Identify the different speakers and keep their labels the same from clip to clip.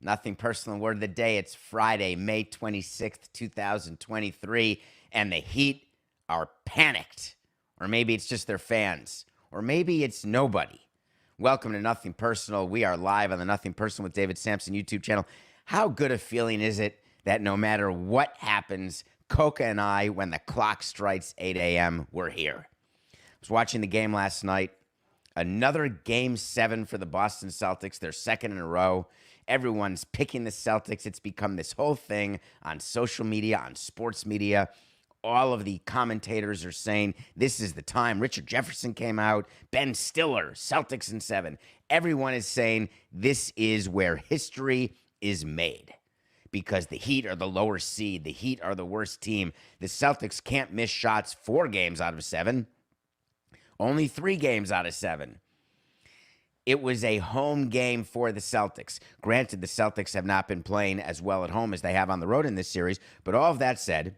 Speaker 1: Nothing personal. Word of the day. It's Friday, May 26th, 2023, and the Heat are panicked. Or maybe it's just their fans. Or maybe it's nobody. Welcome to Nothing Personal. We are live on the Nothing Personal with David Samson YouTube channel. How good a feeling is it that no matter what happens, Coca and I, when the clock strikes 8 a.m., we're here. I was watching the game last night. Another Game 7 for the Boston Celtics, their second in a row. Everyone's picking the Celtics. It's become this whole thing on social media, on sports media. All of the commentators are saying this is the time. Richard Jefferson came out. Ben Stiller, Celtics in 7. Everyone is saying this is where history is made because the Heat are the lower seed. The Heat are the worst team. The Celtics can't miss shots 4 games out of 7. Only 3 games out of 7. It was a home game for the Celtics. Granted, the Celtics have not been playing as well at home as they have on the road in this series. But all of that said,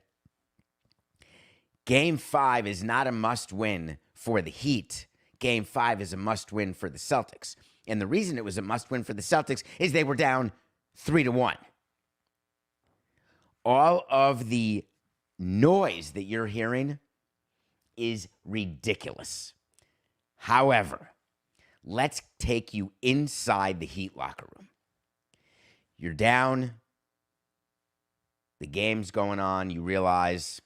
Speaker 1: Game 5 is not a must-win for the Heat. Game 5 is a must-win for the Celtics. And the reason it was a must-win for the Celtics is they were down 3-1. All of the noise that you're hearing is ridiculous. However, let's take you inside the Heat locker room. You're down. The game's going on. You realize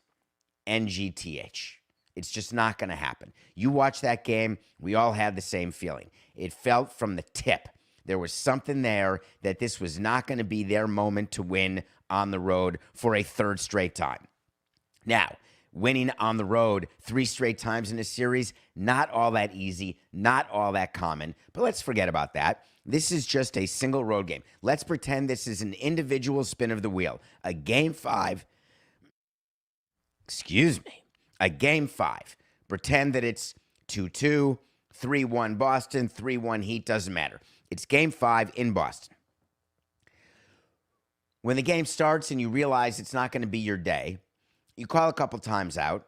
Speaker 1: NGTH. It's just not going to happen. You watch that game. We all had the same feeling. It felt from the tip. There was something there that this was not going to be their moment to win on the road for a third straight time. Now, winning on the road 3 straight times in a series, not all that easy, not all that common, but let's forget about that. This is just a single road game. Let's pretend this is an individual spin of the wheel. A Game 5, a Game 5. Pretend that it's 2-2, 3-1 Boston, 3-1 Heat, doesn't matter. It's Game 5 in Boston. When the game starts and you realize it's not going to be your day, you call a couple times out.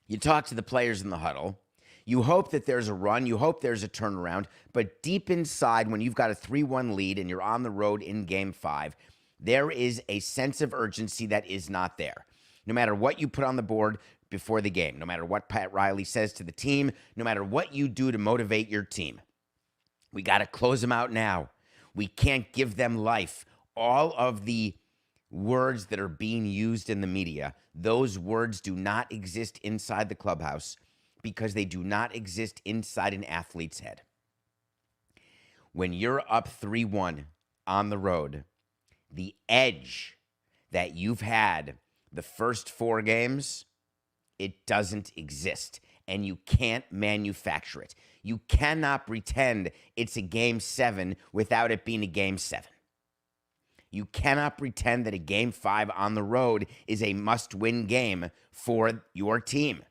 Speaker 1: You talk to the players in the huddle. You hope that there's a run. You hope there's a turnaround. But deep inside, when you've got a 3-1 lead and you're on the road in Game 5, there is a sense of urgency that is not there. No matter what you put on the board before the game, no matter what Pat Riley says to the team, no matter what you do to motivate your team, we got to close them out now. We can't give them life. All of the words that are being used in the media, those words do not exist inside the clubhouse because they do not exist inside an athlete's head. When you're up 3-1 on the road, the edge that you've had the first 4 games, it doesn't exist, and you can't manufacture it. You cannot pretend it's a Game 7 without it being a Game 7. You cannot pretend that a Game 5 on the road is a must-win game for your team.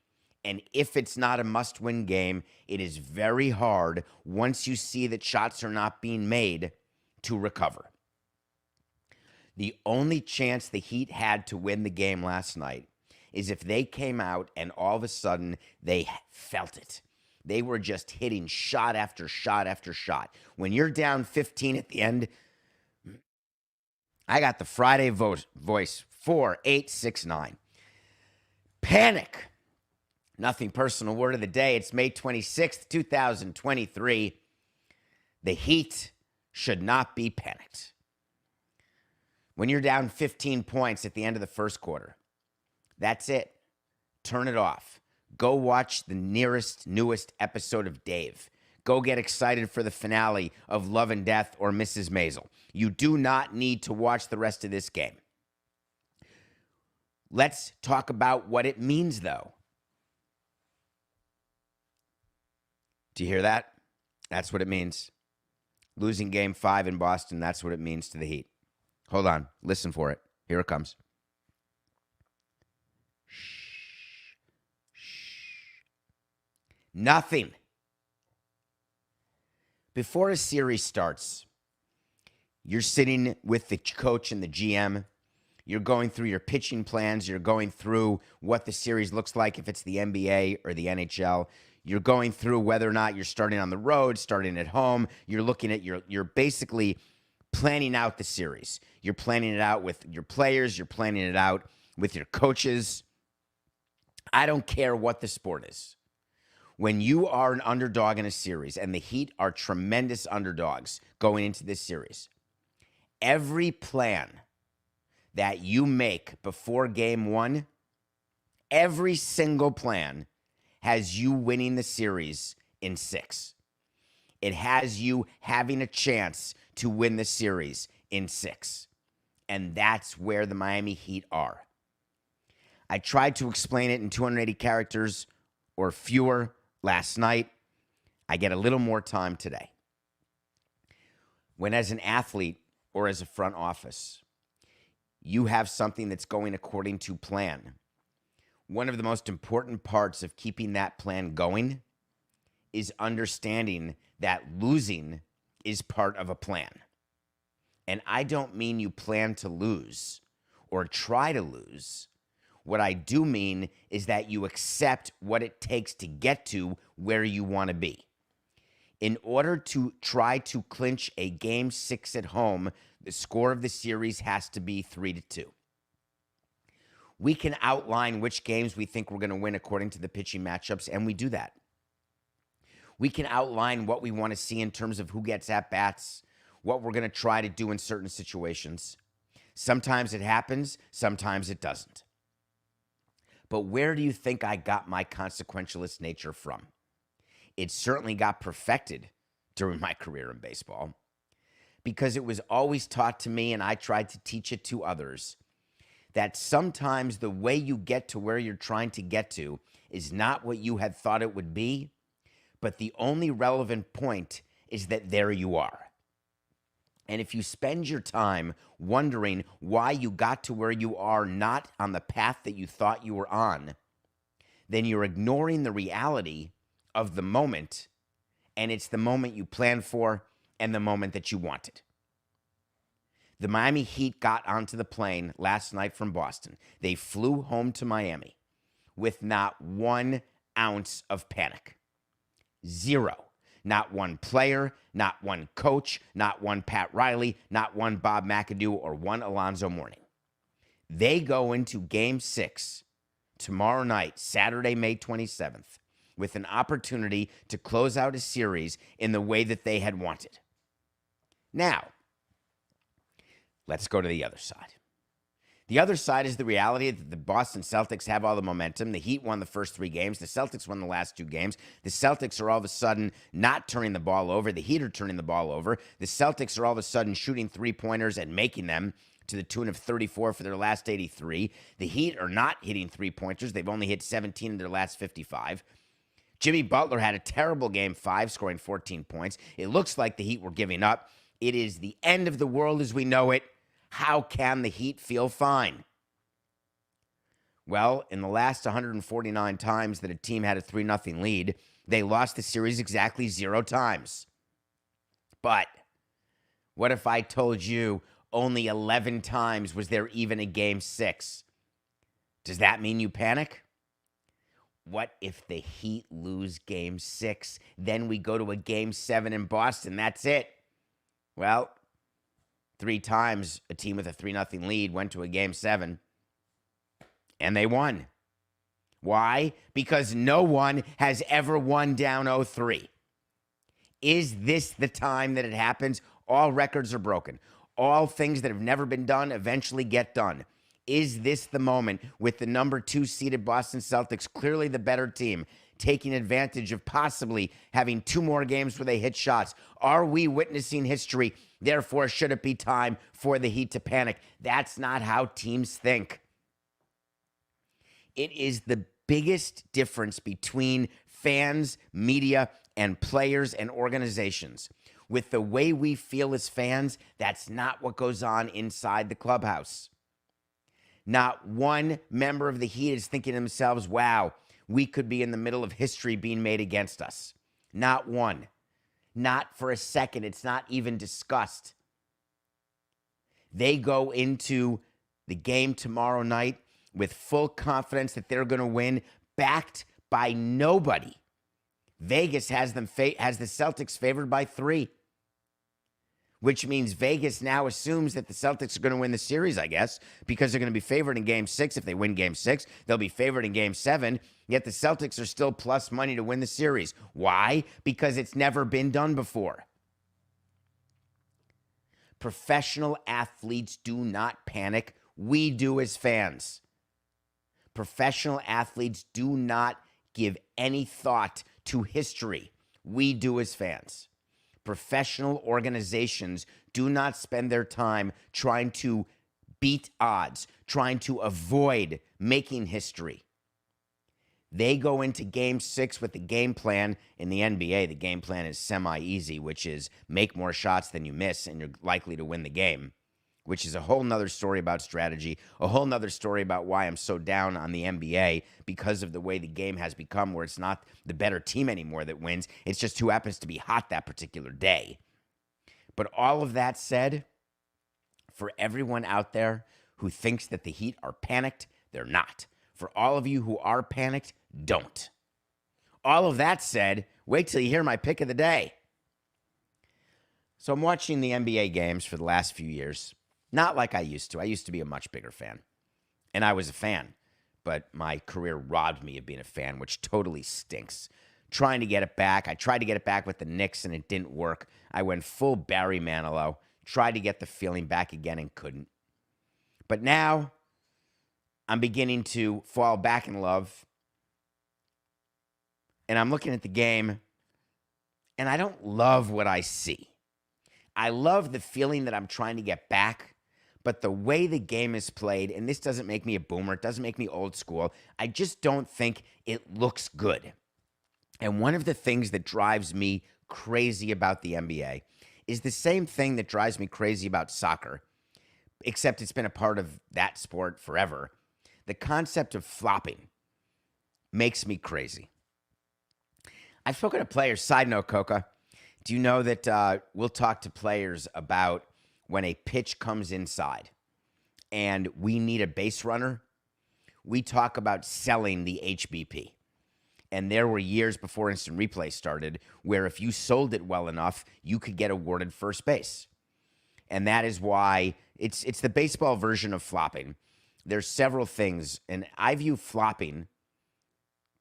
Speaker 1: And if it's not a must-win game, it is very hard once you see that shots are not being made to recover. The only chance the Heat had to win the game last night is if they came out and all of a sudden they felt it. They were just hitting shot after shot after shot. When you're down 15 at the end, I got the Friday voice 4869. Panic. Nothing personal. Word of the day. It's May 26th, 2023. The Heat should not be panicked. When you're down 15 points at the end of the first quarter, that's it. Turn it off. Go watch the newest episode of Dave. Go get excited for the finale of Love and Death or Mrs. Maisel. You do not need to watch the rest of this game. Let's talk about what it means, though. Do you hear that? That's what it means. Losing Game 5 in Boston, that's what it means to the Heat. Hold on. Listen for it. Here it comes. Shh. Shh. Nothing. Before a series starts, you're sitting with the coach and the GM. You're going through your pitching plans. You're going through what the series looks like if it's the NBA or the NHL. You're going through whether or not you're starting on the road, starting at home. You're looking at you're basically planning out the series. You're planning it out with your players. You're planning it out with your coaches. I don't care what the sport is. When you are an underdog in a series, and the Heat are tremendous underdogs going into this series, every plan that you make before game one, every single plan has you winning the series in 6. It has you having a chance to win the series in 6. And that's where the Miami Heat are. I tried to explain it in 280 characters or fewer last night. I get a little more time today. When as an athlete or as a front office, you have something that's going according to plan, one of the most important parts of keeping that plan going is understanding that losing is part of a plan. And I don't mean you plan to lose or try to lose. What I do mean is that you accept what it takes to get to where you want to be. In order to try to clinch a game 6 at home, the score of the series has to be 3-2. We can outline which games we think we're going to win according to the pitching matchups, and we do that. We can outline what we want to see in terms of who gets at-bats, what we're going to try to do in certain situations. Sometimes it happens, sometimes it doesn't. But where do you think I got my consequentialist nature from? It certainly got perfected during my career in baseball because it was always taught to me, and I tried to teach it to others, that sometimes the way you get to where you're trying to get to is not what you had thought it would be, but the only relevant point is that there you are. And if you spend your time wondering why you got to where you are not on the path that you thought you were on, then you're ignoring the reality of the moment, and it's the moment you planned for and the moment that you wanted. The Miami Heat got onto the plane last night from Boston. They flew home to Miami with not 1 ounce of panic. 0. Not one player, not one coach, not one Pat Riley, not one Bob McAdoo, or one Alonzo Mourning. They go into Game 6 tomorrow night, Saturday, May 27th, with an opportunity to close out a series in the way that they had wanted. Now, let's go to the other side. The other side is the reality that the Boston Celtics have all the momentum. The Heat won the first 3 games. The Celtics won the last 2 games. The Celtics are all of a sudden not turning the ball over. The Heat are turning the ball over. The Celtics are all of a sudden shooting 3-pointers and making them to the tune of 34 for their last 83. The Heat are not hitting 3-pointers. They've only hit 17 in their last 55. Jimmy Butler had a terrible Game 5, scoring 14 points. It looks like the Heat were giving up. It is the end of the world as we know it. How can the Heat feel fine? Well, in the last 149 times that a team had a 3-0 lead, they lost the series exactly 0 times. But what if I told you only 11 times was there even a Game 6? Does that mean you panic? What if the Heat lose Game 6? Then we go to a Game 7 in Boston. That's it. Well, 3 times a team with a 3-0 lead went to a Game 7, and they won. Why? Because no one has ever won down 0-3. Is this the time that it happens? All records are broken. All things that have never been done eventually get done. Is this the moment with the number 2 seeded Boston Celtics, clearly the better team, taking advantage of possibly having 2 more games where they hit shots? Are we witnessing history? Therefore, should it be time for the Heat to panic? That's not how teams think. It is the biggest difference between fans, media, and players and organizations. With the way we feel as fans, that's not what goes on inside the clubhouse. Not one member of the Heat is thinking to themselves, wow, we could be in the middle of history being made against us. Not one. Not for a second. It's not even discussed. They go into the game tomorrow night with full confidence that they're going to win, backed by nobody. Vegas has the Celtics favored by 3. which means Vegas now assumes that the Celtics are going to win the series, I guess, because they're going to be favored in Game 6. If they win Game 6, they'll be favored in Game 7, yet the Celtics are still plus money to win the series. Why? Because it's never been done before. Professional athletes do not panic. We do as fans. Professional athletes do not give any thought to history. We do as fans. Professional organizations do not spend their time trying to beat odds, trying to avoid making history. They go into Game 6 with the game plan. In the NBA, the game plan is semi-easy, which is make more shots than you miss, and you're likely to win the game, which is a whole nother story about strategy, a whole nother story about why I'm so down on the NBA because of the way the game has become, where it's not the better team anymore that wins. It's just who happens to be hot that particular day. But all of that said, for everyone out there who thinks that the Heat are panicked, they're not. For all of you who are panicked, don't. All of that said, wait till you hear my pick of the day. So I'm watching the NBA games for the last few years. Not like I used to. I used to be a much bigger fan. And I was a fan. But my career robbed me of being a fan, which totally stinks. Trying to get it back. I tried to get it back with the Knicks, and it didn't work. I went full Barry Manilow. Tried to get the feeling back again and couldn't. But now, I'm beginning to fall back in love. And I'm looking at the game, and I don't love what I see. I love the feeling that I'm trying to get back, but the way the game is played, and this doesn't make me a boomer, it doesn't make me old school, I just don't think it looks good. And one of the things that drives me crazy about the NBA is the same thing that drives me crazy about soccer, except it's been a part of that sport forever. The concept of flopping makes me crazy. I've spoken to players. Side note, Coca, do you know that we'll talk to players about when a pitch comes inside and we need a base runner? We talk about selling the HBP. And there were years before instant replay started where if you sold it well enough, you could get awarded first base. And that is why it's the baseball version of flopping. There's several things, and I view flopping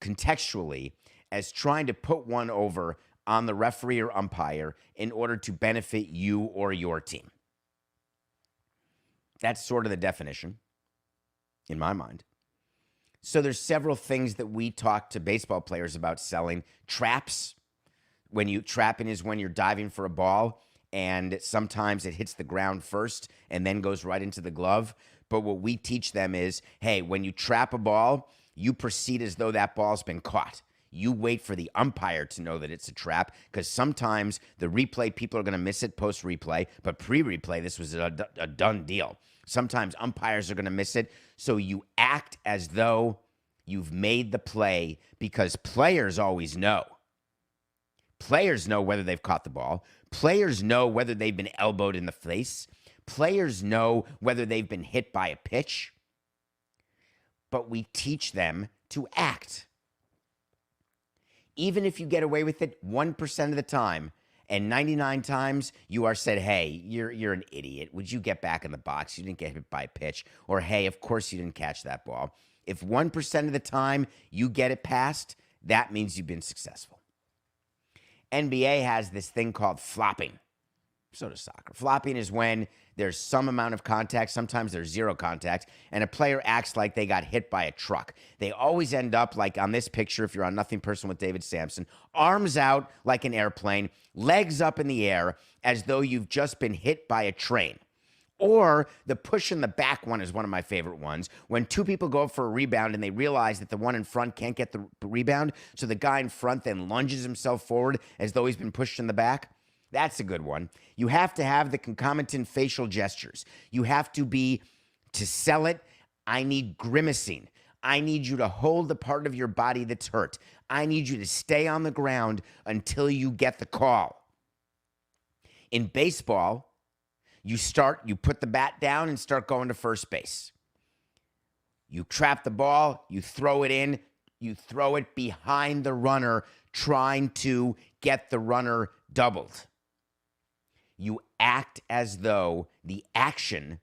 Speaker 1: contextually as trying to put one over on the referee or umpire in order to benefit you or your team. That's sort of the definition in my mind. So there's several things that we talk to baseball players about selling. Traps. Trapping is when you're diving for a ball and sometimes it hits the ground first and then goes right into the glove. But what we teach them is, hey, when you trap a ball, you proceed as though that ball's been caught. You wait for the umpire to know that it's a trap, because sometimes the replay, people are going to miss it post-replay, but pre-replay, this was a done deal. Sometimes umpires are going to miss it, so you act as though you've made the play, because players always know. Players know whether they've caught the ball. Players know whether they've been elbowed in the face. Players know whether they've been hit by a pitch. But we teach them to act. Even if you get away with it 1% of the time, and 99 times you are said, hey, you're an idiot. Would you get back in the box? You didn't get hit by a pitch. Or, hey, of course you didn't catch that ball. If 1% of the time you get it past, that means you've been successful. NBA has this thing called flopping. So does soccer. Flopping is when there's some amount of contact, sometimes there's zero contact, and a player acts like they got hit by a truck. They always end up, like on this picture, if you're on Nothing Personal with David Samson, arms out like an airplane, legs up in the air as though you've just been hit by a train. Or the push in the back one is one of my favorite ones. When two people go up for a rebound and they realize that the one in front can't get the rebound, so the guy in front then lunges himself forward as though he's been pushed in the back. That's a good one. You have to have the concomitant facial gestures. You have to sell it, I need grimacing. I need you to hold the part of your body that's hurt. I need you to stay on the ground until you get the call. In baseball, you put the bat down and start going to first base. You trap the ball, you throw it in, you throw it behind the runner, trying to get the runner doubled. You act as though the action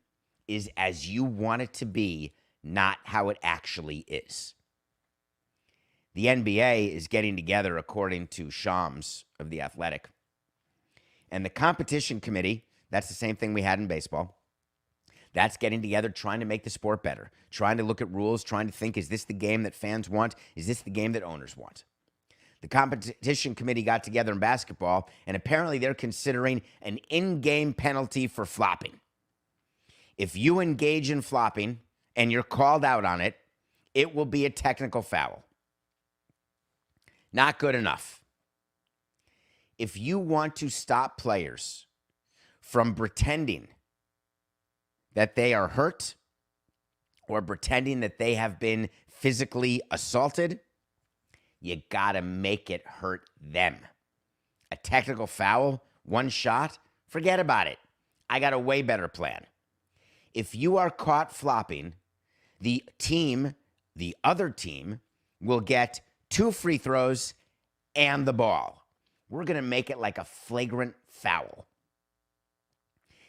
Speaker 1: is as you want it to be, not how it actually is. The NBA is getting together, according to Shams of The Athletic. And the competition committee, that's the same thing we had in baseball, that's getting together, trying to make the sport better, trying to look at rules, trying to think, is this the game that fans want? Is this the game that owners want? The competition committee got together in basketball, and apparently they're considering an in-game penalty for flopping. If you engage in flopping and you're called out on it, it will be a technical foul. Not good enough. If you want to stop players from pretending that they are hurt or pretending that they have been physically assaulted, you gotta make it hurt them. A technical foul, one shot, forget about it. I got a way better plan. If you are caught flopping, the other team, will get 2 free throws and the ball. We're gonna make it like a flagrant foul.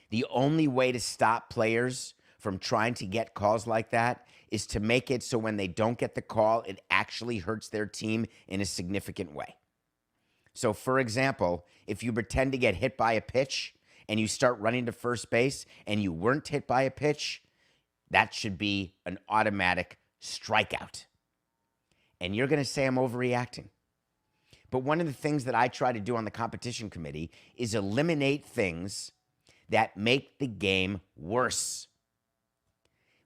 Speaker 1: The only way to stop players from trying to get calls like that is to make it so when they don't get the call, it actually hurts their team in a significant way. So, for example, if you pretend to get hit by a pitch and you start running to first base and you weren't hit by a pitch, that should be an automatic strikeout. And you're going to say I'm overreacting. But one of the things that I try to do on the competition committee is eliminate things that make the game worse.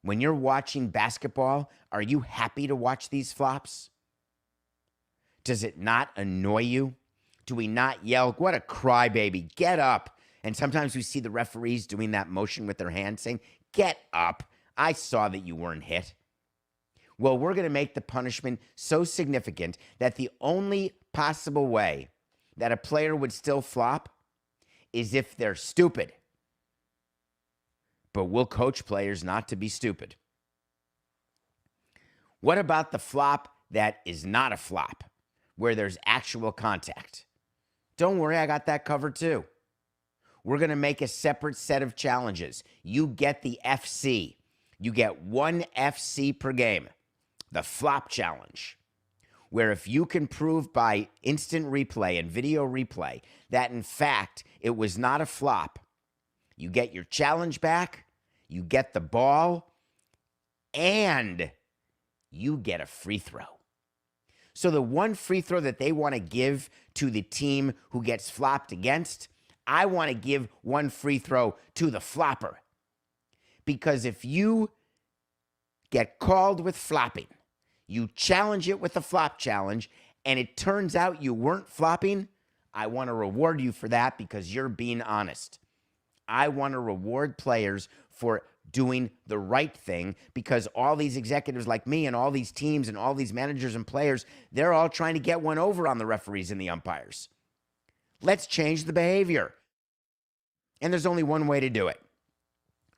Speaker 1: When you're watching basketball, are you happy to watch these flops? Does it not annoy you? Do we not yell, what a crybaby, get up? And sometimes we see the referees doing that motion with their hand saying, get up, I saw that you weren't hit. Well, we're going to make the punishment so significant that the only possible way that a player would still flop is if they're stupid. But we'll coach players not to be stupid. What about the flop that is not a flop, where there's actual contact? Don't worry, I got that covered too. We're going to make a separate set of challenges. You get the FC. You get 1 FC per game. The flop challenge, where if you can prove by instant replay and video replay that in fact it was not a flop, you get your challenge back, you get the ball, and you get a free throw. So the one free throw that they want to give to the team who gets flopped against, I want to give one free throw to the flopper. Because if you get called with flopping, you challenge it with a flop challenge, and it turns out you weren't flopping, I want to reward you for that because you're being honest. I want to reward players for doing the right thing because all these executives like me and all these teams and all these managers and players, they're all trying to get one over on the referees and the umpires. Let's change the behavior. And there's only one way to do it,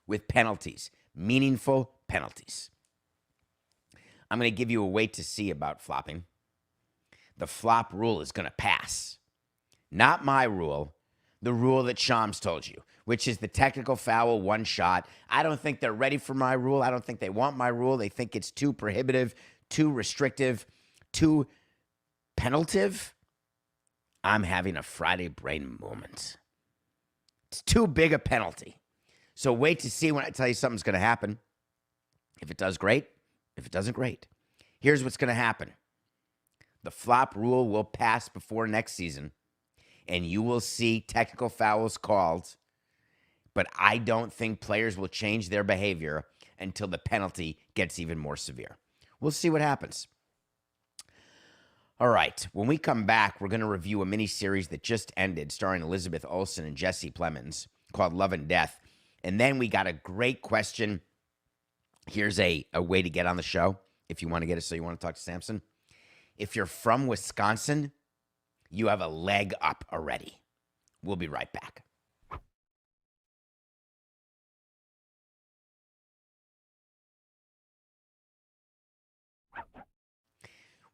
Speaker 1: with penalties, meaningful penalties. I'm going to give you a wait to see about flopping. The flop rule is going to pass. Not my rule, the rule that Shams told you, which is the technical foul, one shot. I don't think they're ready for my rule. I don't think they want my rule. They think it's too prohibitive, too restrictive, too penaltive. I'm having a Friday brain moment. It's too big a penalty. So wait to see when I tell you something's going to happen. If it does, great. If it doesn't, great. Here's what's going to happen. The flop rule will pass before next season, and you will see technical fouls called, but I don't think players will change their behavior until the penalty gets even more severe. We'll see what happens. All right, when we come back, we're going to review a miniseries that just ended starring Elizabeth Olsen and Jesse Plemons called Love and Death. And then we got a great question. Here's a way to get on the show if you want to get it, so you want to talk to Samson. If you're from Wisconsin, you have a leg up already. We'll be right back.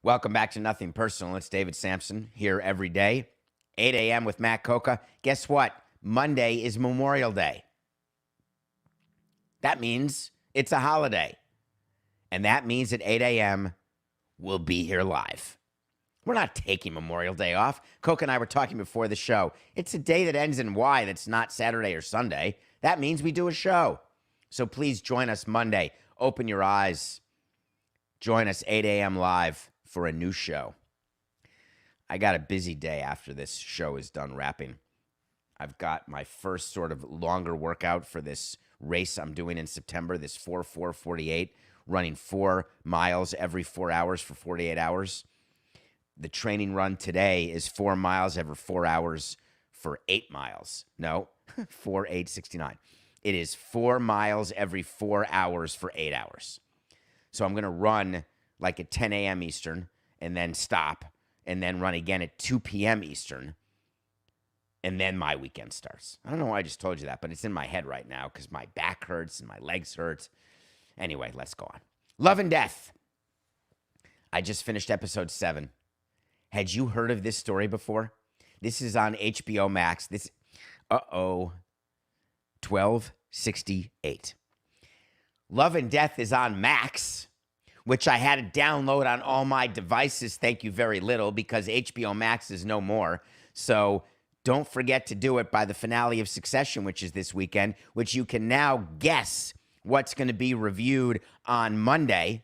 Speaker 1: Welcome back to Nothing Personal. It's David Samson here every day, 8 a.m. with Matt Coca. Guess what? Monday is Memorial Day. That means it's a holiday. And that means at 8 a.m., we'll be here live. We're not taking Memorial Day off. Coke and I were talking before the show. It's a day that ends in Y that's not Saturday or Sunday. That means we do a show. So please join us Monday. Open your eyes. Join us 8 a.m. live for a new show. I got a busy day after this show is done wrapping. I've got my first sort of longer workout for this race I'm doing in September, this 4-4-48, running 4 miles every 4 hours for 48 hours. The training run today is 4 miles every 4 hours for 8 miles. No, 4, 8, 69. It is 4 miles every 4 hours for 8 hours. So I'm going to run like at 10 a.m. Eastern and then stop and then run again at 2 p.m. Eastern. And then my weekend starts. I don't know why I just told you that, but it's in my head right now because my back hurts and my legs hurt. Anyway, let's go on. Love and Death. I just finished episode 7. Had you heard of this story before? This is on HBO Max. 1268. Love and Death is on Max, which I had to download on all my devices. Thank you very little because HBO Max is no more. So don't forget to do it by the finale of Succession, which is this weekend, which you can now guess what's going to be reviewed on Monday.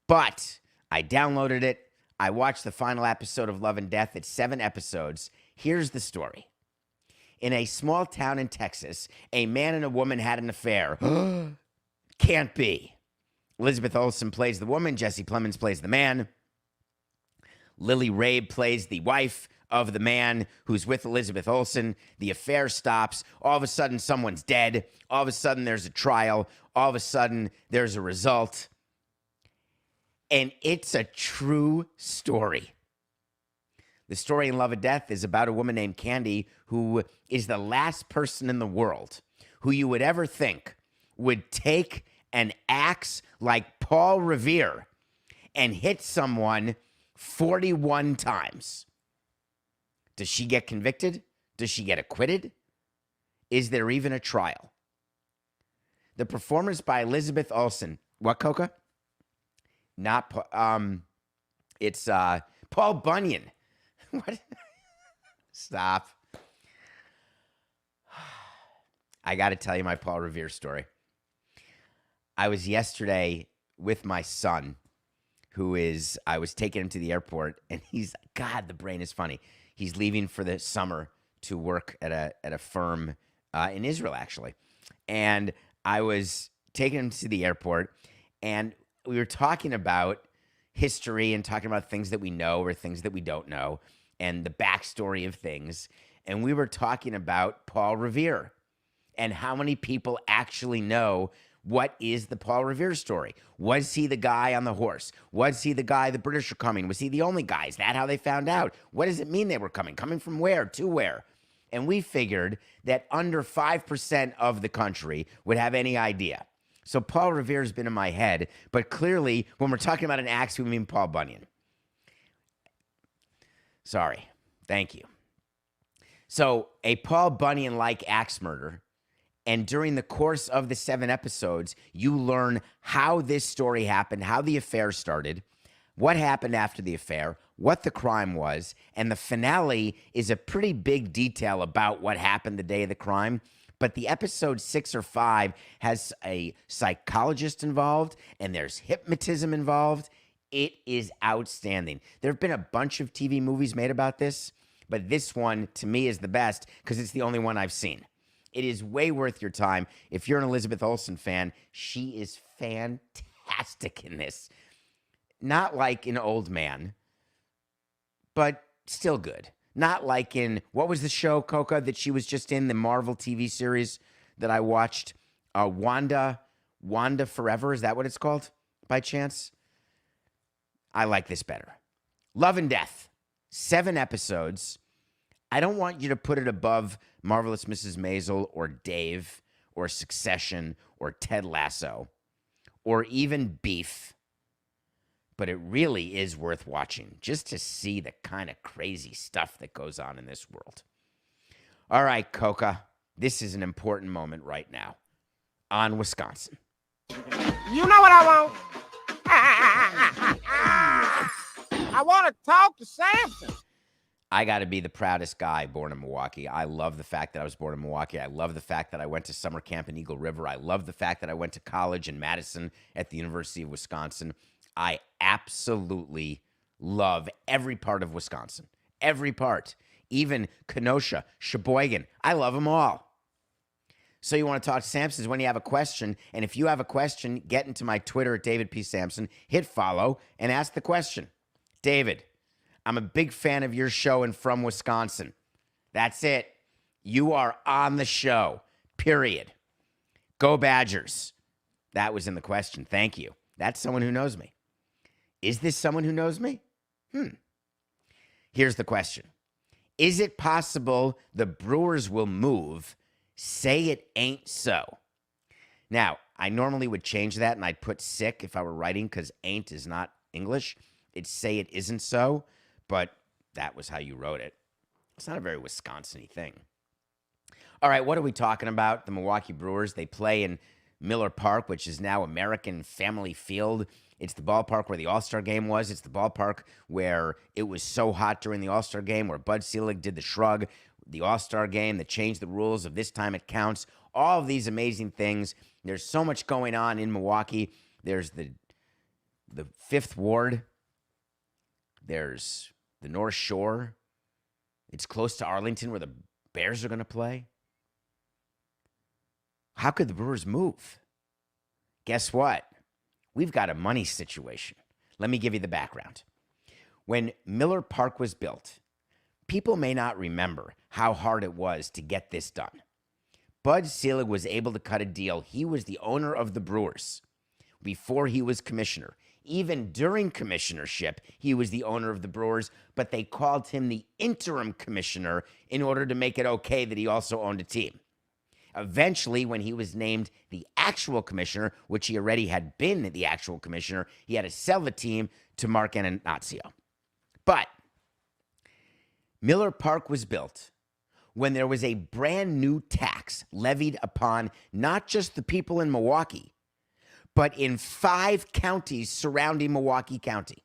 Speaker 1: But I downloaded it. I watched the final episode of Love and Death. It's 7 episodes. Here's the story. In a small town in Texas, a man and a woman had an affair. Can't be. Elizabeth Olsen plays the woman. Jesse Plemons plays the man. Lily Rabe plays the wife of the man who's with Elizabeth Olsen. The affair stops. All of a sudden, someone's dead. All of a sudden, there's a trial. All of a sudden, there's a result. And it's a true story. The story in Love and Death is about a woman named Candy who is the last person in the world who you would ever think would take an axe like Paul Revere and hit someone 41 times. Does she get convicted? Does she get acquitted? Is there even a trial? The performance by Elizabeth Olsen. What, Coca? Not, it's Paul Bunyan. What? Stop. I got to tell you my Paul Revere story. I was yesterday with my son, I was taking him to the airport, and God, the brain is funny. He's leaving for the summer to work at a firm in Israel, actually. And I was taking him to the airport, and we were talking about history and talking about things that we know or things that we don't know and the backstory of things. And we were talking about Paul Revere and how many people actually know what is the Paul Revere story. Was he the guy on the horse? Was he the guy the British are coming? Was he the only guy? Is that how they found out? What does it mean they were coming? Coming from where? To where? And we figured that under 5% of the country would have any idea. So Paul Revere has been in my head, but clearly when we're talking about an axe, we mean Paul Bunyan. Sorry. Thank you. So a Paul Bunyan-like axe murder, and during the course of the 7 episodes, you learn how this story happened, how the affair started, what happened after the affair, what the crime was, and the finale is a pretty big detail about what happened the day of the crime. But the episode 6 or 5 has a psychologist involved, and there's hypnotism involved. It is outstanding. There have been a bunch of TV movies made about this, but this one, to me, is the best because it's the only one I've seen. It is way worth your time. If you're an Elizabeth Olsen fan, she is fantastic in this. Not like an old man, but still good. Not like in, what was the show, Coca, that she was just in, the Marvel TV series that I watched? Wanda Forever, is that what it's called, by chance? I like this better. Love and Death, 7 episodes. I don't want you to put it above Marvelous Mrs. Maisel or Dave or Succession or Ted Lasso or even Beef. But it really is worth watching just to see the kind of crazy stuff that goes on in this world. All right, Coca, this is an important moment right now on Wisconsin.
Speaker 2: You know what I want? I want to talk to Samson.
Speaker 1: I got to be the proudest guy born in Milwaukee. I love the fact that I was born in Milwaukee. I love the fact that I went to summer camp in Eagle River. I love the fact that I went to college in Madison at the University of Wisconsin. I absolutely love every part of Wisconsin. Every part. Even Kenosha, Sheboygan. I love them all. So you want to talk to Samson's when you have a question. And if you have a question, get into my Twitter at David P. Samson, hit follow, and ask the question. David, I'm a big fan of your show and from Wisconsin. That's it. You are on the show, period. Go Badgers. That was in the question. Thank you. That's someone who knows me. Is this someone who knows me? Here's the question. Is it possible the Brewers will move? Say it ain't so. Now, I normally would change that and I'd put sick if I were writing because ain't is not English. It's say it isn't so, but that was how you wrote it. It's not a very Wisconsin-y thing. All right, what are we talking about? The Milwaukee Brewers, they play in Miller Park, which is now American Family Field. It's the ballpark where the All-Star game was. It's the ballpark where it was so hot during the All-Star game, where Bud Selig did the shrug, the All-Star game that changed the rules of this time it counts. All of these amazing things. There's so much going on in Milwaukee. There's the Fifth Ward. There's the North Shore. It's close to Arlington where the Bears are going to play. How could the Brewers move? Guess what? We've got a money situation. Let me give you the background. When Miller Park was built, people may not remember how hard it was to get this done. Bud Selig was able to cut a deal. He was the owner of the Brewers before he was commissioner. Even during commissionership, he was the owner of the Brewers, but they called him the interim commissioner in order to make it okay that he also owned a team. Eventually, when he was named the actual commissioner, which he already had been the actual commissioner, he had to sell the team to Mark Annunzio. But Miller Park was built when there was a brand new tax levied upon not just the people in Milwaukee, but in 5 counties surrounding Milwaukee County.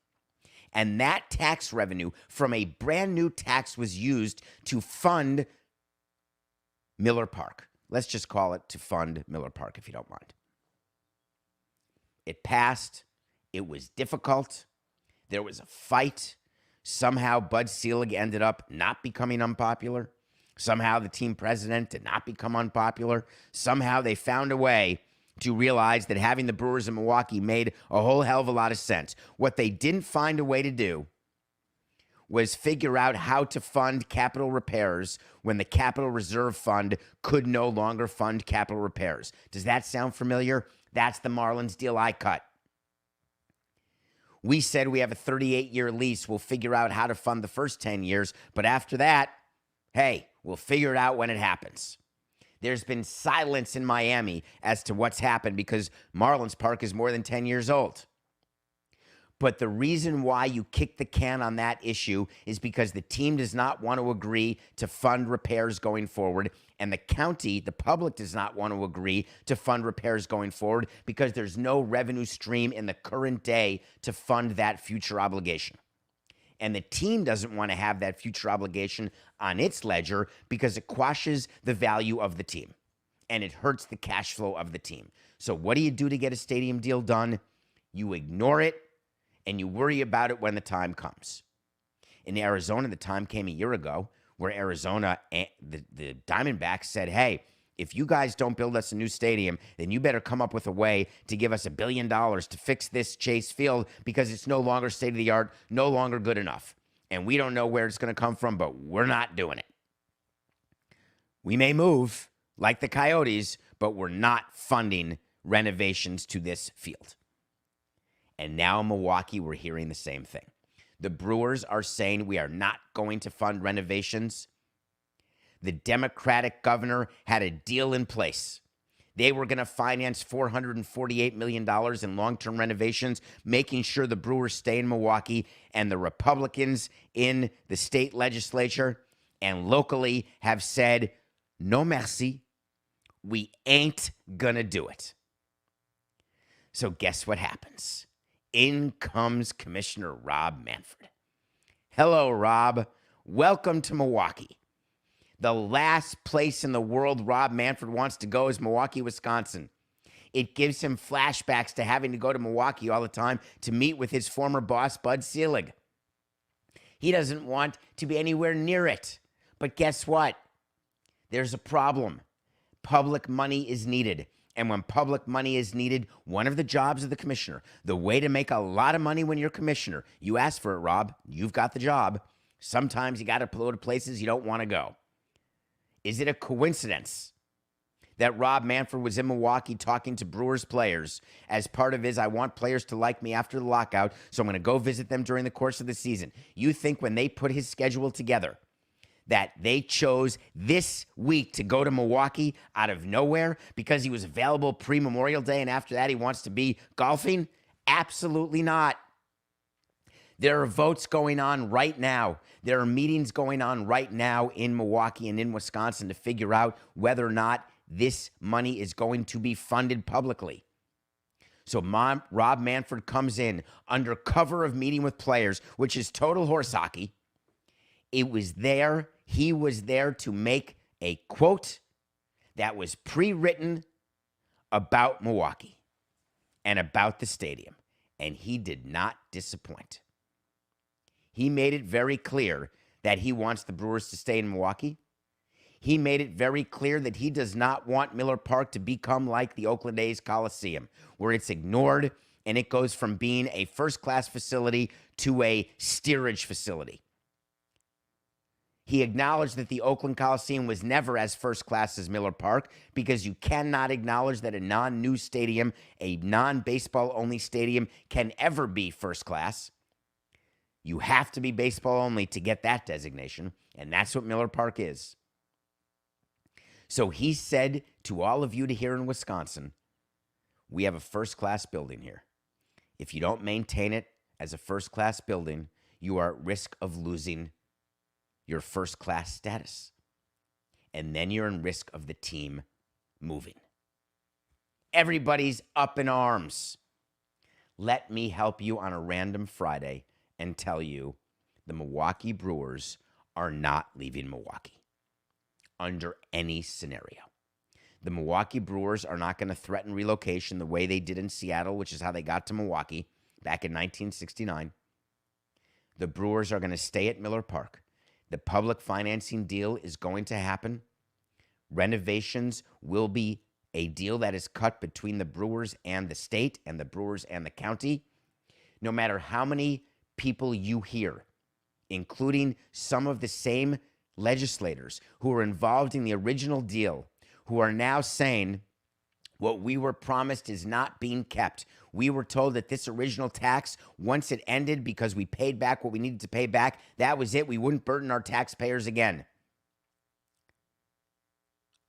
Speaker 1: And that tax revenue from a brand new tax was used to fund Miller Park. Let's just call it to fund Miller Park, if you don't mind. It passed. It was difficult. There was a fight. Somehow Bud Selig ended up not becoming unpopular. Somehow the team president did not become unpopular. Somehow they found a way to realize that having the Brewers in Milwaukee made a whole hell of a lot of sense. What they didn't find a way to do was figure out how to fund capital repairs when the Capital Reserve Fund could no longer fund capital repairs. Does that sound familiar? That's the Marlins deal I cut. We said we have a 38-year lease. We'll figure out how to fund the first 10 years. But after that, hey, we'll figure it out when it happens. There's been silence in Miami as to what's happened because Marlins Park is more than 10 years old. But the reason why you kick the can on that issue is because the team does not want to agree to fund repairs going forward, and the county, the public, does not want to agree to fund repairs going forward because there's no revenue stream in the current day to fund that future obligation. And the team doesn't want to have that future obligation on its ledger because it quashes the value of the team and it hurts the cash flow of the team. So what do you do to get a stadium deal done? You ignore it and you worry about it when the time comes. In Arizona, the time came a year ago where Arizona, the Diamondbacks said, hey, if you guys don't build us a new stadium, then you better come up with a way to give us $1 billion to fix this Chase Field because it's no longer state-of-the-art, no longer good enough. And we don't know where it's going to come from, but we're not doing it. We may move like the Coyotes, but we're not funding renovations to this field. And now in Milwaukee, we're hearing the same thing. The Brewers are saying we are not going to fund renovations. The Democratic governor had a deal in place. They were going to finance $448 million in long-term renovations, making sure the Brewers stay in Milwaukee, and the Republicans in the state legislature and locally have said, no merci, we ain't gonna do it. So guess what happens? In comes Commissioner Rob Manfred. Hello, Rob. Welcome to Milwaukee. The last place in the world Rob Manfred wants to go is Milwaukee, Wisconsin. It gives him flashbacks to having to go to Milwaukee all the time to meet with his former boss, Bud Selig. He doesn't want to be anywhere near it. But guess what? There's a problem. Public money is needed. And when public money is needed, one of the jobs of the commissioner, the way to make a lot of money when you're commissioner, you ask for it, Rob, you've got the job. Sometimes you got to go to places you don't want to go. Is it a coincidence that Rob Manfred was in Milwaukee talking to Brewers players as part of his, I want players to like me after the lockout, so I'm going to go visit them during the course of the season? You think when they put his schedule together that they chose this week to go to Milwaukee out of nowhere because he was available pre-Memorial Day and after that he wants to be golfing? Absolutely not. There are votes going on right now. There are meetings going on right now in Milwaukee and in Wisconsin to figure out whether or not this money is going to be funded publicly. So Rob Manfred comes in under cover of meeting with players, which is total horse hockey. He was there to make a quote that was pre-written about Milwaukee and about the stadium, and he did not disappoint. He made it very clear that he wants the Brewers to stay in Milwaukee. He made it very clear that he does not want Miller Park to become like the Oakland A's Coliseum, where it's ignored and it goes from being a first-class facility to a steerage facility. He acknowledged that the Oakland Coliseum was never as first class as Miller Park because you cannot acknowledge that a non-new stadium, a non-baseball only stadium, can ever be first class. You have to be baseball only to get that designation, and that's what Miller Park is. So he said to all of you to here in Wisconsin, we have a first-class building here. If you don't maintain it as a first-class building, you are at risk of losing your first-class status. And then you're in risk of the team moving. Everybody's up in arms. Let me help you on a random Friday and tell you the Milwaukee Brewers are not leaving Milwaukee under any scenario. The Milwaukee Brewers are not going to threaten relocation the way they did in Seattle, which is how they got to Milwaukee back in 1969. The Brewers are going to stay at Miller Park. The public financing deal is going to happen. Renovations will be a deal that is cut between the Brewers and the state and the Brewers and the county. No matter how many people you hear, including some of the same legislators who were involved in the original deal, who are now saying what we were promised is not being kept. We were told that this original tax, once it ended because we paid back what we needed to pay back, that was it. We wouldn't burden our taxpayers again.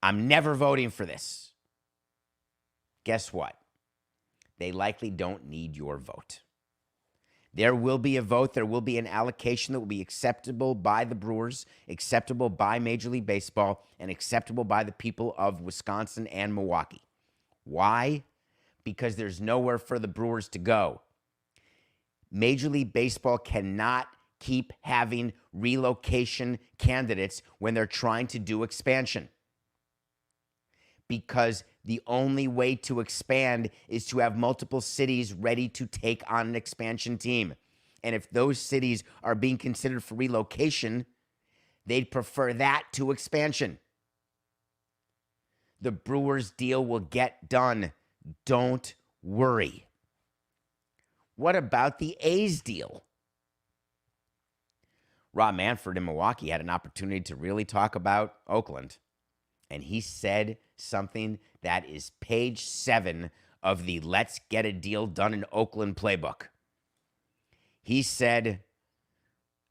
Speaker 1: I'm never voting for this. Guess what? They likely don't need your vote. There will be a vote. There will be an allocation that will be acceptable by the Brewers, acceptable by Major League Baseball, and acceptable by the people of Wisconsin and Milwaukee. Why? Because there's nowhere for the Brewers to go. Major League Baseball cannot keep having relocation candidates when they're trying to do expansion. Because the only way to expand is to have multiple cities ready to take on an expansion team. And if those cities are being considered for relocation, they'd prefer that to expansion. The Brewers deal will get done. Don't worry. What about the A's deal? Rob Manfred in Milwaukee had an opportunity to really talk about Oakland. And he said something that is page 7 of the Let's Get a Deal Done in Oakland playbook. He said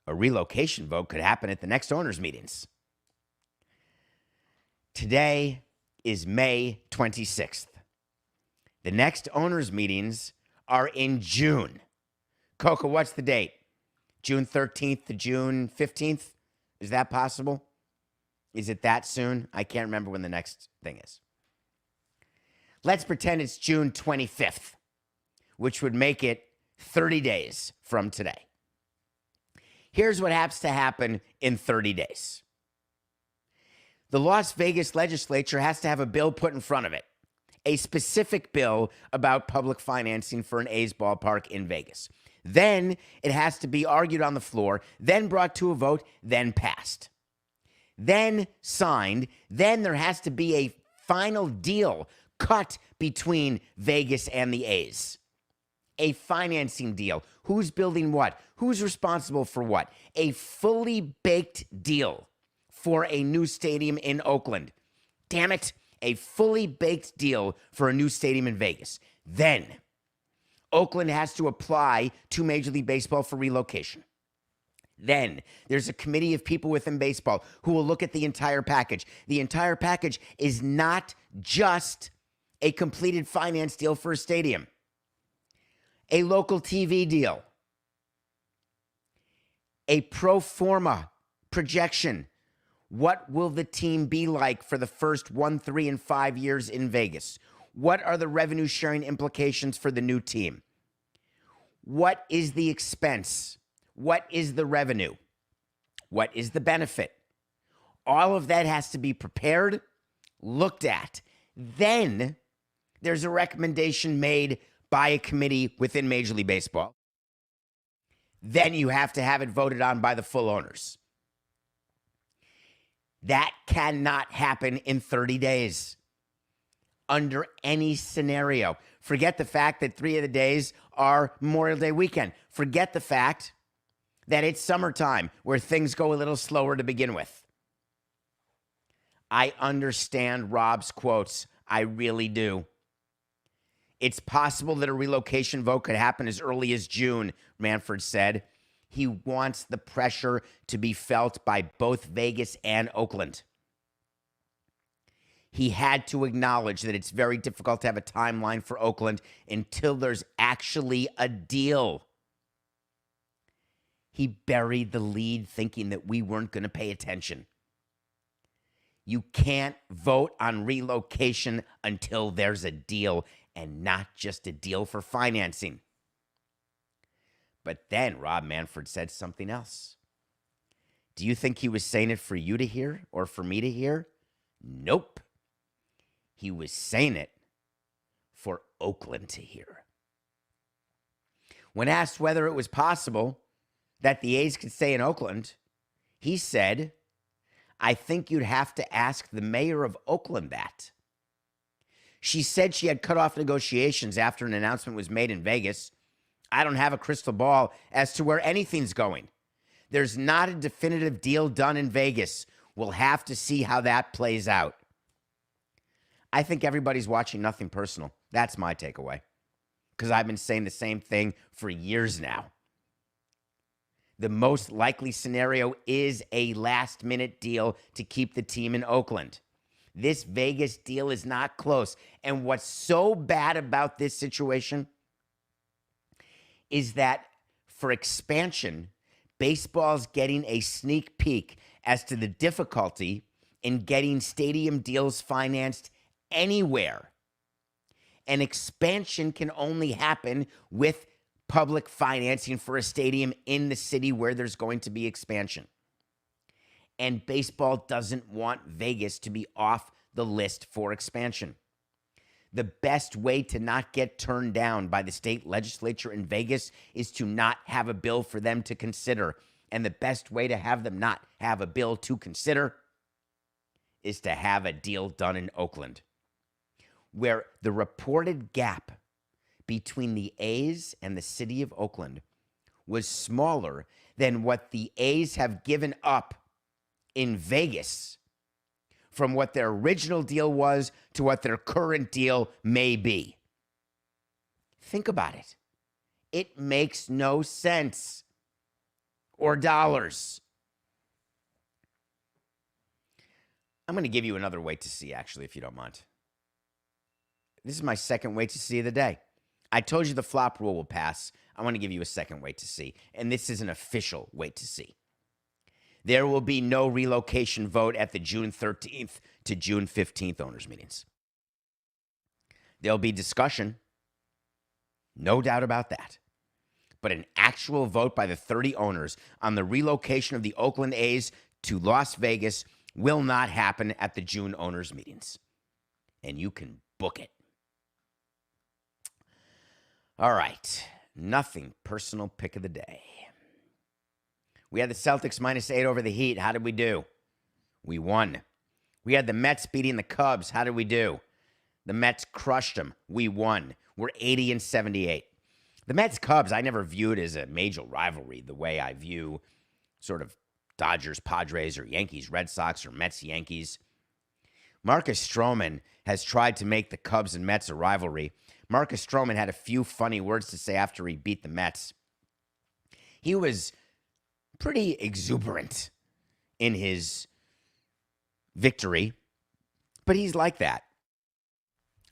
Speaker 1: a relocation vote could happen at the next owners' meetings. Today is May 26th. The next owners' meetings are in June. Coca, what's the date? June 13th to June 15th? Is that possible? Is it that soon? I can't remember when the next thing is. Let's pretend it's June 25th, which would make it 30 days from today. Here's what has to happen in 30 days. The Las Vegas legislature has to have a bill put in front of it, a specific bill about public financing for an A's ballpark in Vegas. Then it has to be argued on the floor, then brought to a vote, then passed. Then signed, then there has to be a final deal cut between Vegas and the A's. A financing deal. Who's building what? Who's responsible for what? A fully baked deal for a new stadium in Oakland. Damn it, a fully baked deal for a new stadium in Vegas. Then Oakland has to apply to Major League Baseball for relocation. Then there's a committee of people within baseball who will look at the entire package. The entire package is not just a completed finance deal for a stadium, a local TV deal, a pro forma projection. What will the team be like for the first 1, 3, and 5 years in Vegas? What are the revenue sharing implications for the new team? What is the expense? What is the revenue? What is the benefit? All of that has to be prepared, looked at. Then there's a recommendation made by a committee within Major League Baseball. Then you have to have it voted on by the full owners. That cannot happen in 30 days under any scenario. Forget the fact that 3 of the days are Memorial Day weekend. Forget the fact that it's summertime where things go a little slower to begin with. I understand Rob's quotes. I really do. It's possible that a relocation vote could happen as early as June, Manfred said. He wants the pressure to be felt by both Vegas and Oakland. He had to acknowledge that it's very difficult to have a timeline for Oakland until there's actually a deal. He buried the lead thinking that we weren't going to pay attention. You can't vote on relocation until there's a deal, and not just a deal for financing. But then Rob Manfred said something else. Do you think he was saying it for you to hear or for me to hear? Nope. He was saying it for Oakland to hear. When asked whether it was possible that the A's could stay in Oakland, he said, I think you'd have to ask the mayor of Oakland that. She said she had cut off negotiations after an announcement was made in Vegas. I don't have a crystal ball as to where anything's going. There's not a definitive deal done in Vegas. We'll have to see how that plays out. I think everybody's watching Nothing Personal. That's my takeaway. Because I've been saying the same thing for years now. The most likely scenario is a last-minute deal to keep the team in Oakland. This Vegas deal is not close. And what's so bad about this situation is that for expansion, baseball's getting a sneak peek as to the difficulty in getting stadium deals financed anywhere. And expansion can only happen with public financing for a stadium in the city where there's going to be expansion. And baseball doesn't want Vegas to be off the list for expansion. The best way to not get turned down by the state legislature in Vegas is to not have a bill for them to consider. And the best way to have them not have a bill to consider is to have a deal done in Oakland, where the reported gap between the A's and the city of Oakland was smaller than what the A's have given up in Vegas from what their original deal was to what their current deal may be. Think about it. It makes no sense. Or dollars. I'm going to give you another wait to see, actually, if you don't mind. This is my second wait to see of the day. I told you the flop rule will pass. I want to give you a second wait to see. And this is an official wait to see. There will be no relocation vote at the June 13th to June 15th owners' meetings. There'll be discussion, no doubt about that. But an actual vote by the 30 owners on the relocation of the Oakland A's to Las Vegas will not happen at the June owners' meetings. And you can book it. All right. Nothing personal pick of the day. We had the Celtics -8 over the Heat. How did we do? We won. We had the Mets beating the Cubs. How did we do? The Mets crushed them. We won. We're 80-78. The Mets-Cubs, I never viewed as a major rivalry the way I view sort of Dodgers-Padres or Yankees-Red Sox or Mets-Yankees. Marcus Stroman has tried to make the Cubs and Mets a rivalry. Marcus Stroman had a few funny words to say after he beat the Mets. He was pretty exuberant in his victory, but he's like that.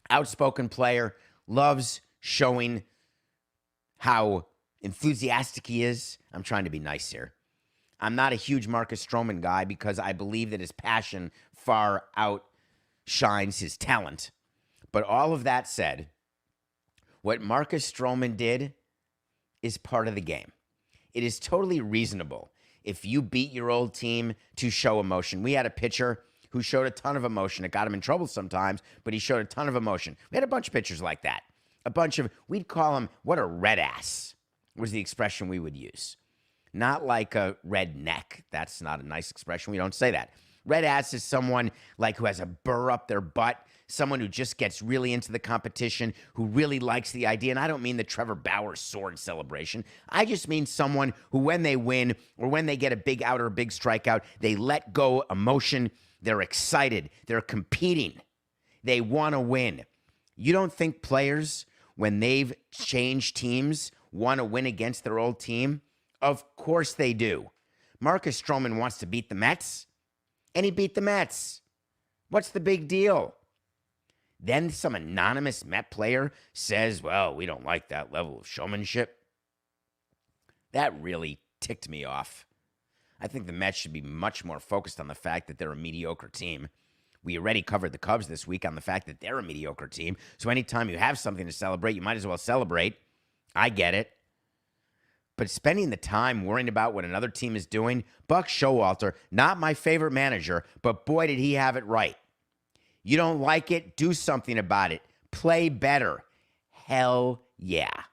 Speaker 1: Outspoken player, loves showing how enthusiastic he is. I'm trying to be nice here. I'm not a huge Marcus Stroman guy because I believe that his passion far outshines his talent. But all of that said, what Marcus Stroman did is part of the game. It is totally reasonable if you beat your old team to show emotion. We had a pitcher who showed a ton of emotion. It got him in trouble sometimes, but he showed a ton of emotion. We had a bunch of pitchers like that. We'd call him, what a red ass was the expression we would use. Not like a red neck. That's not a nice expression. We don't say that. Red ass is someone like who has a burr up their butt, someone who just gets really into the competition, who really likes the idea. And I don't mean the Trevor Bauer sword celebration. I just mean someone who, when they win or when they get a big out or a big strikeout, they let go emotion. They're excited. They're competing. They want to win. You don't think players, when they've changed teams, want to win against their old team? Of course they do. Marcus Stroman wants to beat the Mets, and he beat the Mets. What's the big deal? Then some anonymous Met player says, well, we don't like that level of showmanship. That really ticked me off. I think the Mets should be much more focused on the fact that they're a mediocre team. We already covered the Cubs this week on the fact that they're a mediocre team. So anytime you have something to celebrate, you might as well celebrate. I get it. But spending the time worrying about what another team is doing, Buck Showalter, not my favorite manager, but boy, did he have it right. You don't like it? Do something about it. Play better. Hell yeah.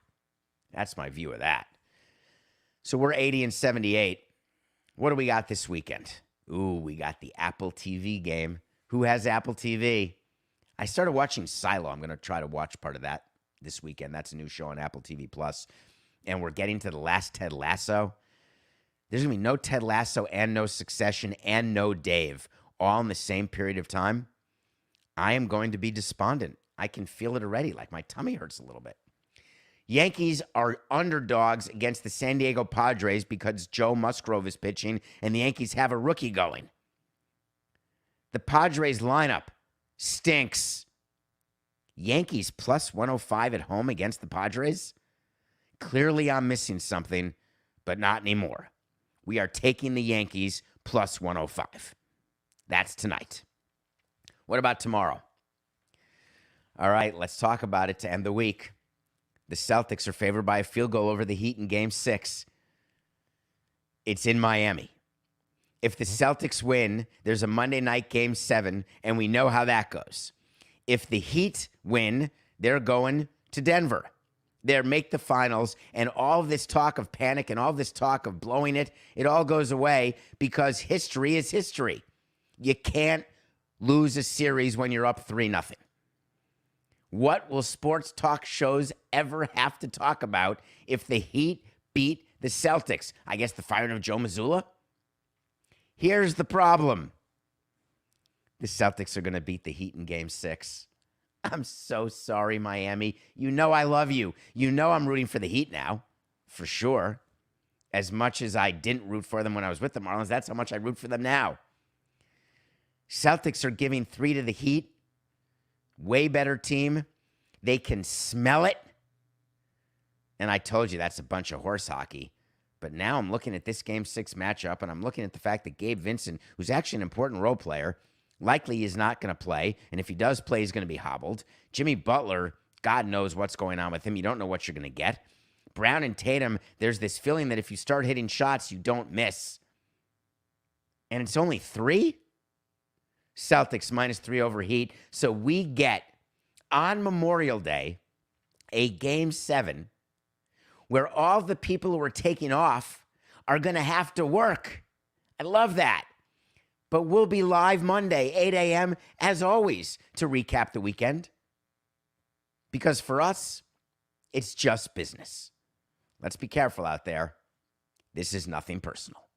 Speaker 1: That's my view of that. So we're 80-78. What do we got this weekend? Ooh, we got the Apple TV game. Who has Apple TV? I started watching Silo. I'm going to try to watch part of that this weekend. That's a new show on Apple TV Plus. And we're getting to the last Ted Lasso. There's going to be no Ted Lasso and no Succession and no Dave all in the same period of time. I am going to be despondent. I can feel it already, like my tummy hurts a little bit. Yankees are underdogs against the San Diego Padres because Joe Musgrove is pitching and the Yankees have a rookie going. The Padres lineup stinks. Yankees plus 105 at home against the Padres? Clearly I'm missing something, but not anymore. We are taking the Yankees plus 105. That's tonight. What about tomorrow? All right, let's talk about it to end the week. The Celtics are favored by a field goal over the Heat in Game 6. It's in Miami. If the Celtics win, there's a Monday night Game 7, and we know how that goes. If the Heat win, they're going to Denver. They make the finals, and all this talk of panic and all this talk of blowing it, it all goes away because history is history. You can't lose a series when you're up 3-0. What will sports talk shows ever have to talk about if the Heat beat the Celtics? I guess the firing of Joe Mazzulla? Here's the problem. The Celtics are going to beat the Heat in Game 6. I'm so sorry, Miami. You know I love you. You know I'm rooting for the Heat now, for sure. As much as I didn't root for them when I was with the Marlins, that's how much I root for them now. Celtics are giving 3 to the Heat. Way better team. They can smell it. And I told you that's a bunch of horse hockey. But now I'm looking at this Game 6 matchup, and I'm looking at the fact that Gabe Vincent, who's actually an important role player, likely is not going to play. And if he does play, he's going to be hobbled. Jimmy Butler, God knows what's going on with him. You don't know what you're going to get. Brown and Tatum, there's this feeling that if you start hitting shots, you don't miss. And it's only 3? Celtics -3 over Heat. So we get, on Memorial Day, a Game 7 where all the people who are taking off are going to have to work. I love that. But we'll be live Monday, 8 a.m., as always, to recap the weekend. Because for us, it's just business. Let's be careful out there. This is nothing personal.